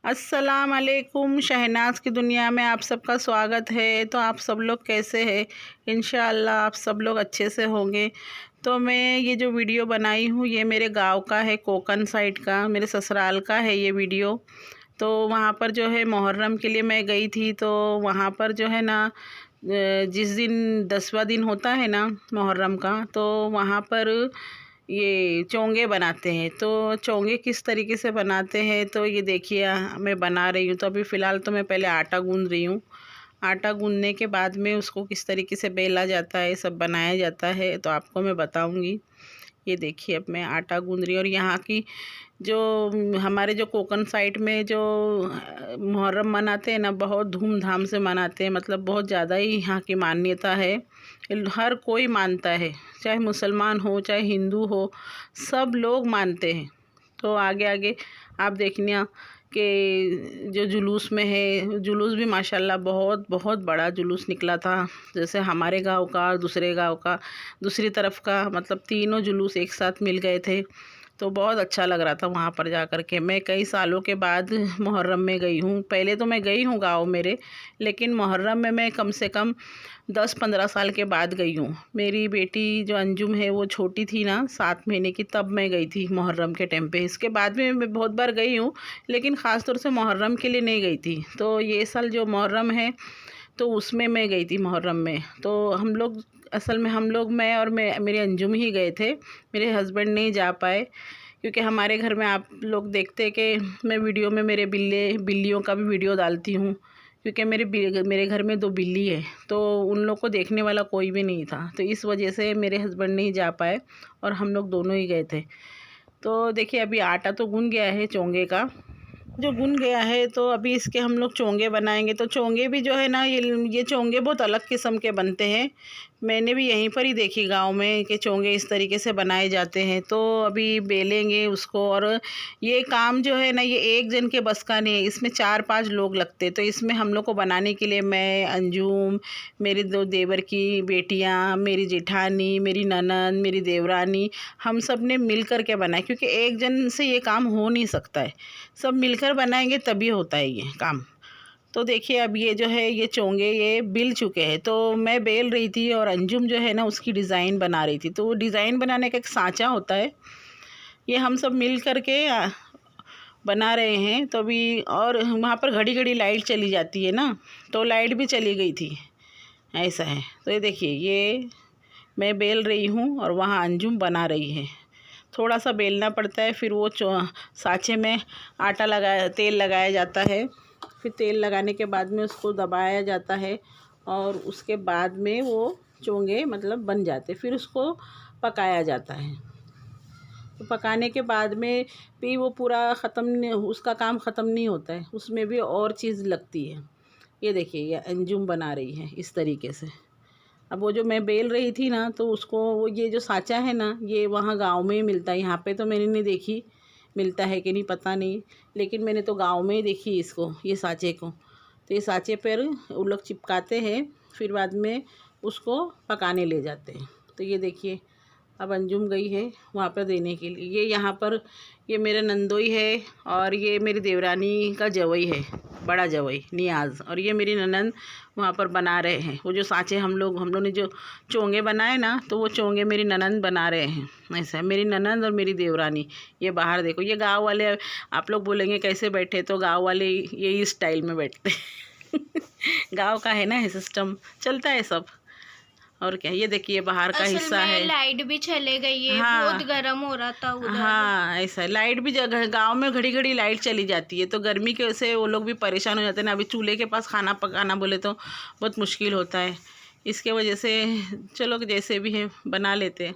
अस्सलाम वालेकुम। शहनाज की दुनिया में आप सबका स्वागत है। तो आप सब लोग कैसे हैं? इंशाअल्लाह आप सब लोग अच्छे से होंगे। तो मैं ये जो वीडियो बनाई हूँ ये मेरे गांव का है, कोकन साइड का, मेरे ससुराल का है ये वीडियो। तो वहाँ पर जो है मुहर्रम के लिए मैं गई थी। तो वहाँ पर जो है ना जिस दिन 10वां दिन होता है ना मुहर्रम का, तो वहाँ पर ये चोंगे बनाते हैं। तो चोंगे किस तरीके से बनाते हैं तो ये देखिए मैं बना रही हूँ। तो अभी फ़िलहाल तो मैं पहले आटा गूँध रही हूँ। आटा गूँधने के बाद में उसको किस तरीके से बेला जाता है, सब बनाया जाता है, तो आपको मैं बताऊँगी। ये देखिए अब मैं आटा गूँध रही हूँ। और यहाँ की जो हमारे जो कोकन साइड में जो मुहर्रम मनाते हैं ना, बहुत धूमधाम से मनाते हैं। मतलब बहुत ज़्यादा ही यहाँ की मान्यता है, हर कोई मानता है, चाहे मुसलमान हो चाहे हिंदू हो, सब लोग मानते हैं। तो आगे आगे आप देखना कि जो जुलूस में है, जुलूस भी माशाल्लाह बहुत बहुत बड़ा जुलूस निकला था। जैसे हमारे गांव का और दूसरे गांव का, दूसरी तरफ का, मतलब तीनों जुलूस एक साथ मिल गए थे। तो बहुत अच्छा लग रहा था वहाँ पर जा कर के। मैं कई सालों के बाद मुहर्रम में गई हूँ। पहले तो मैं गई हूँ गांव मेरे, लेकिन मुहर्रम में मैं कम से कम 10-15 साल के बाद गई हूँ। मेरी बेटी जो अंजुम है वो छोटी थी ना, 7 महीने की, तब मैं गई थी मुहर्रम के टाइम पे। इसके बाद में मैं बहुत बार गई हूँ, लेकिन ख़ास तौर से मुहर्रम के लिए नहीं गई थी। तो ये साल जो मुहर्रम है तो उसमें मैं गई थी मुहर्रम में। तो हम लोग असल में मैं और मेरे अंजुम ही गए थे। मेरे हस्बैंड नहीं जा पाए, क्योंकि हमारे घर में आप लोग देखते कि मैं वीडियो में मेरे बिल्लियों का भी वीडियो डालती हूँ, क्योंकि मेरे घर में 2 बिल्ली है। तो उन लोग को देखने वाला कोई भी नहीं था, तो इस वजह से मेरे हस्बैंड नहीं जा पाए और हम लोग दोनों ही गए थे। तो देखिए अभी आटा तो गूंद गया है चोंगे का, जो भुन गया है। तो अभी इसके हम लोग चोंगे बनाएंगे। तो चोंगे भी जो है ना, ये चोंगे बहुत अलग किस्म के बनते हैं। मैंने भी यहीं पर ही देखी गांव में कि चोंगे इस तरीके से बनाए जाते हैं। तो अभी बेलेंगे उसको। और ये काम जो है ना, ये एक जन के बस का नहीं है, इसमें 4-5 लोग लगते। तो इसमें हम लोग को बनाने के लिए मैं, अंजुम, मेरे 2 देवर की बेटियाँ, मेरी जेठानी, मेरी ननद, मेरी देवरानी, हम सब ने मिल कर के बनाए, क्योंकि एक जन से ये काम हो नहीं सकता है। सब मिलकर बनाएंगे तभी होता है ये काम। तो देखिए अब ये जो है ये चोंगे ये बिल चुके हैं। तो मैं बेल रही थी और अंजुम जो है ना उसकी डिज़ाइन बना रही थी। तो वो डिज़ाइन बनाने का एक सांचा होता है, ये हम सब मिल कर के बना रहे हैं। तो अभी और वहाँ पर घड़ी घड़ी लाइट चली जाती है ना, तो लाइट भी चली गई थी, ऐसा है। तो ये देखिए ये मैं बेल रही हूँ और वहाँ अंजुम बना रही है। थोड़ा सा बेलना पड़ता है, फिर वो सांचे में तेल लगाया जाता है। फिर तेल लगाने के बाद में उसको दबाया जाता है और उसके बाद में वो चोंगे मतलब बन जाते, फिर उसको पकाया जाता है। तो पकाने के बाद में भी वो पूरा उसका काम ख़त्म नहीं होता है, उसमें भी और चीज़ लगती है। ये देखिए ये अंजुम बना रही है इस तरीके से। अब वो जो मैं बेल रही थी ना, तो उसको वो ये जो सांचा है ना, ये वहाँ गांव में ही मिलता है। यहाँ पे तो मैंने नहीं देखी मिलता है कि नहीं पता नहीं, लेकिन मैंने तो गांव में ही देखी इसको, ये सांचे को। तो ये सांचे पर वो लोग चिपकाते हैं, फिर बाद में उसको पकाने ले जाते हैं। तो ये देखिए अब अंजुम गई है वहाँ पर देने के लिए। ये यहाँ पर ये मेरा नंदोई है और ये मेरी देवरानी का जवई है, बड़ा जवई नियाज़। और ये मेरी ननंद वहाँ पर बना रहे हैं। वो जो सांचे हम लोग ने जो चोंगे बनाए ना, तो वो चोंगे मेरी ननंद बना रहे हैं। ऐसा है, मेरी ननंद और मेरी देवरानी। ये बाहर देखो, ये गांव वाले, आप लोग बोलेंगे कैसे बैठे, तो गांव वाले यही स्टाइल में बैठते गांव का है ना, ये सिस्टम चलता है सब। और क्या, ये देखिए बाहर का हिस्सा है। लाइट भी चले गई है। हाँ, बहुत गर्म हो रहा था उधर। हाँ ऐसा है। लाइट भी जगह गांव में घड़ी घड़ी लाइट चली जाती है, तो गर्मी के से वो लोग भी परेशान हो जाते हैं ना। अभी चूल्हे के पास खाना पकाना बोले तो बहुत मुश्किल होता है, इसके वजह से चलो जैसे भी है बना लेते हैं।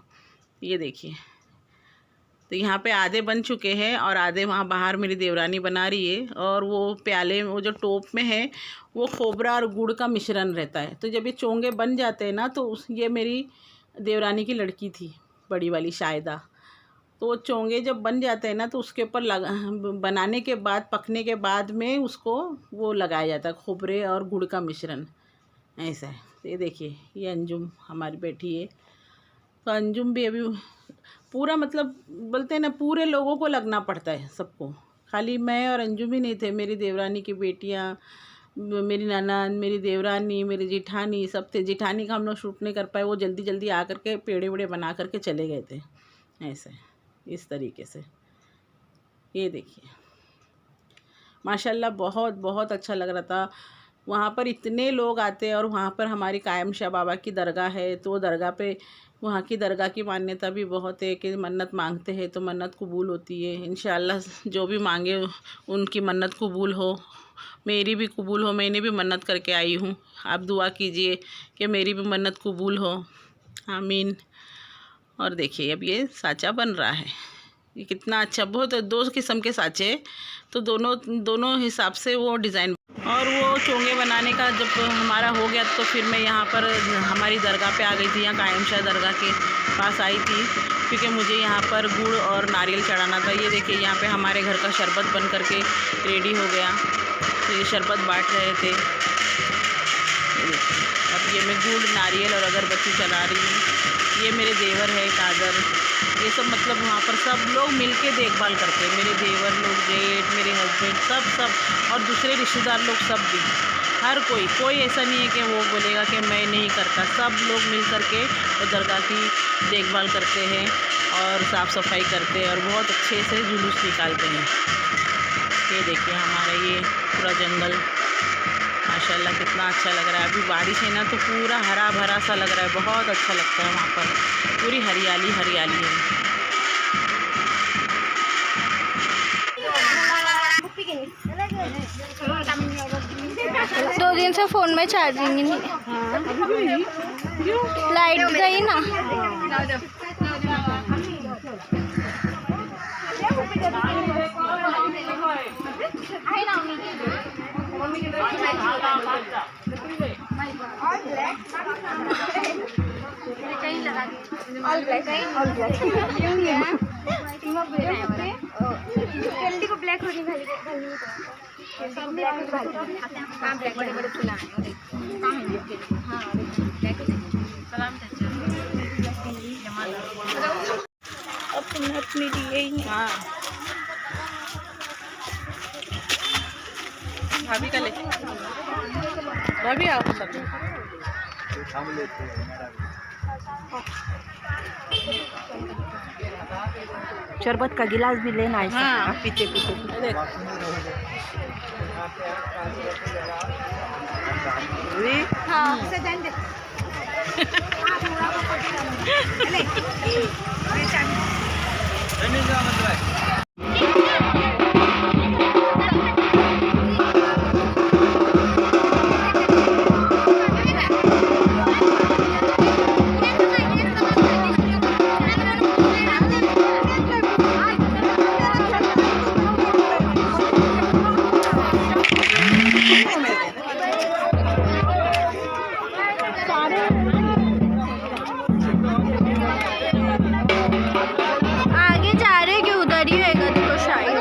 ये देखिए तो यहाँ पे आधे बन चुके हैं और आधे वहाँ बाहर मेरी देवरानी बना रही है। और वो प्याले वो जो टोप में है वो खोबरा और गुड़ का मिश्रण रहता है। तो जब ये चोंगे बन जाते हैं ना, तो ये मेरी देवरानी की लड़की थी, बड़ी वाली शायदा। तो वो चोंगे जब बन जाते हैं ना, तो उसके ऊपर बनाने के बाद, पकने के बाद में उसको वो लगाया जाता है, खोबरे और गुड़ का मिश्रण, ऐसा है। तो ये देखिए ये अंजुम हमारी बैठी है। तो अंजुम भी अभी पूरा मतलब बोलते हैं ना, पूरे लोगों को लगना पड़ता है सबको, खाली मैं और अंजू भी नहीं थे, मेरी देवरानी की बेटियाँ, मेरी ननद, मेरी देवरानी, मेरी जिठानी सब थे। जिठानी का हम लोग शूट नहीं कर पाए, वो जल्दी जल्दी आ करके पेड़े वेड़े बना करके चले गए थे, ऐसे इस तरीके से। ये देखिए माशाल्लाह बहुत बहुत अच्छा लग रहा था। वहाँ पर इतने लोग आते हैं और वहाँ पर हमारी कायम शाह बाबा की दरगाह है, तो वो दरगाह पे, वहाँ की दरगाह की मान्यता भी बहुत है कि मन्नत मांगते हैं तो मन्नत कबूल होती है। इंशाअल्लाह जो भी मांगे उनकी मन्नत कबूल हो, मेरी भी कबूल हो। मैंने भी मन्नत करके आई हूँ, आप दुआ कीजिए कि मेरी भी मन्नत कबूल हो, आमीन। और देखिए अब ये साँचा बन रहा है, ये कितना अच्छा, बहुत 2 किस्म के साँचे, तो दोनों हिसाब से वो डिज़ाइन। और वो चोंगे बनाने का जब हमारा हो गया तो फिर मैं यहाँ पर हमारी दरगाह पे आ गई थी, यहाँ कायम शाह दरगाह के पास आई थी, क्योंकि मुझे यहाँ पर गुड़ और नारियल चढ़ाना था। ये देखिए यहाँ पे हमारे घर का शरबत बन करके रेडी हो गया, तो ये शरबत बांट रहे थे। अब ये मैं गुड़, नारियल और अगरबत्ती चला रही हूँ। ये मेरे देवर है कादर, ये सब मतलब वहाँ पर सब लोग मिलके देखभाल करते हैं, मेरे देवर लोग, जेठ, मेरे हस्बैंड, सब और दूसरे रिश्तेदार लोग सब भी, हर कोई ऐसा नहीं है कि वो बोलेगा कि मैं नहीं करता। सब लोग मिल करके वो दरगाह की देखभाल करते हैं और साफ़ सफाई करते हैं और बहुत अच्छे से जुलूस निकालते हैं। ये देखिए हमारा ये पूरा जंगल माशाल्लाह कितना अच्छा लग रहा है। अभी बारिश है ना तो पूरा हरा भरा सा लग रहा है, बहुत अच्छा लगता है। वहाँ पर पूरी हरियाली हरियाली है। 2 दिन से फ़ोन में चार्जिंग ही नहीं है। लाइट गई ना। को ब्लैक होनी अपनी लिए ही। हाँ भाभी का ले, भाभी आप सब शरबत का गिलास भी लेना है। हाँ पीछे आगे जा रहे कि उधर ही होगा देखो शायद।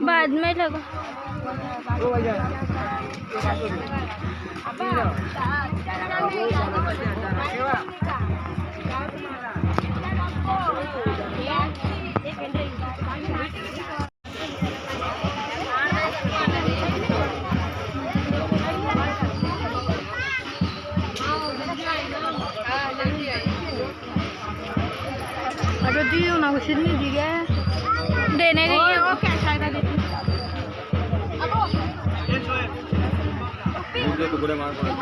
बाद में लगा अरे दियो ना कुछ नहीं दिया देने गई वो कैसा था मुझे तो बुरे मार पड़ा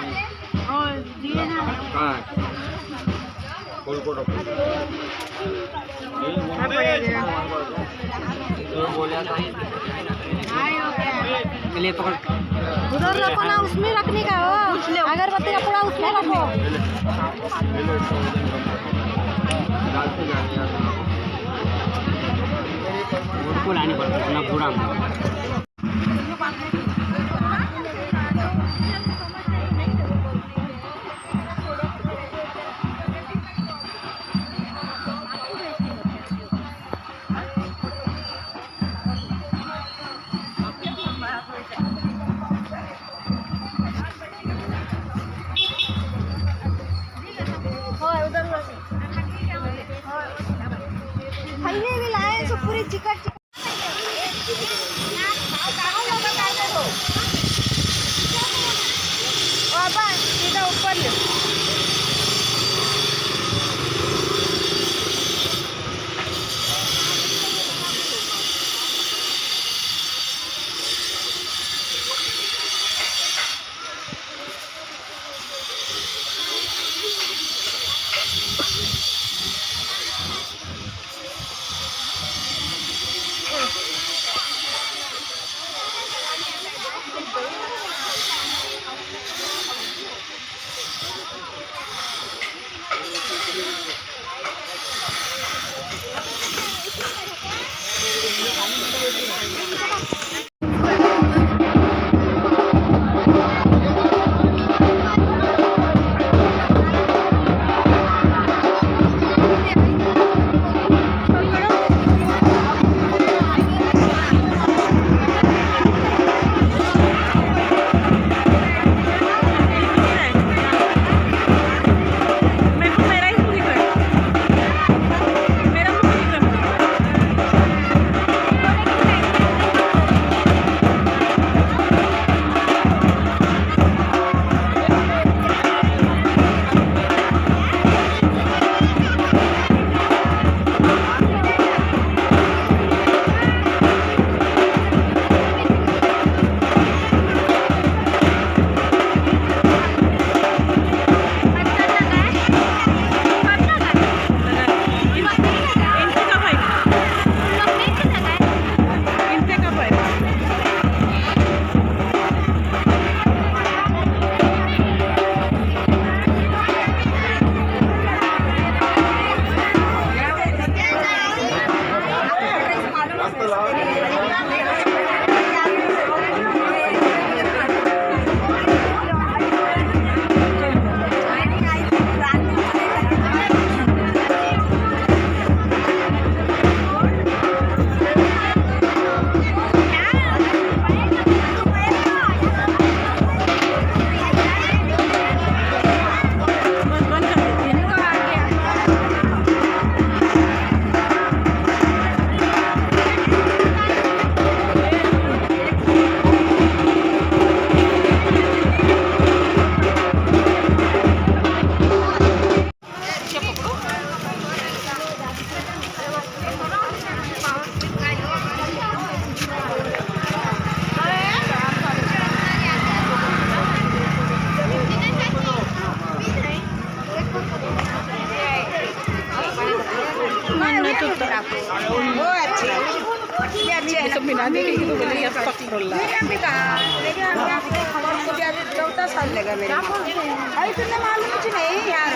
और दिए ना। हाँ कोल को रखो तो बोला था ले पकड़ उधर रखो ना, उसमें रखने का हो। अगरबत्ती का पूरा उसमें रखो। उनको लानी पड़ती है ना पूरा। पूरी चिकट बाबा सीधा ऊपर ले सब बिना देखे तो बोले अस्तगफिरुल्लाह। चौथा साल लगा मेरे अभी तुमने मालूम कुछ नहीं यार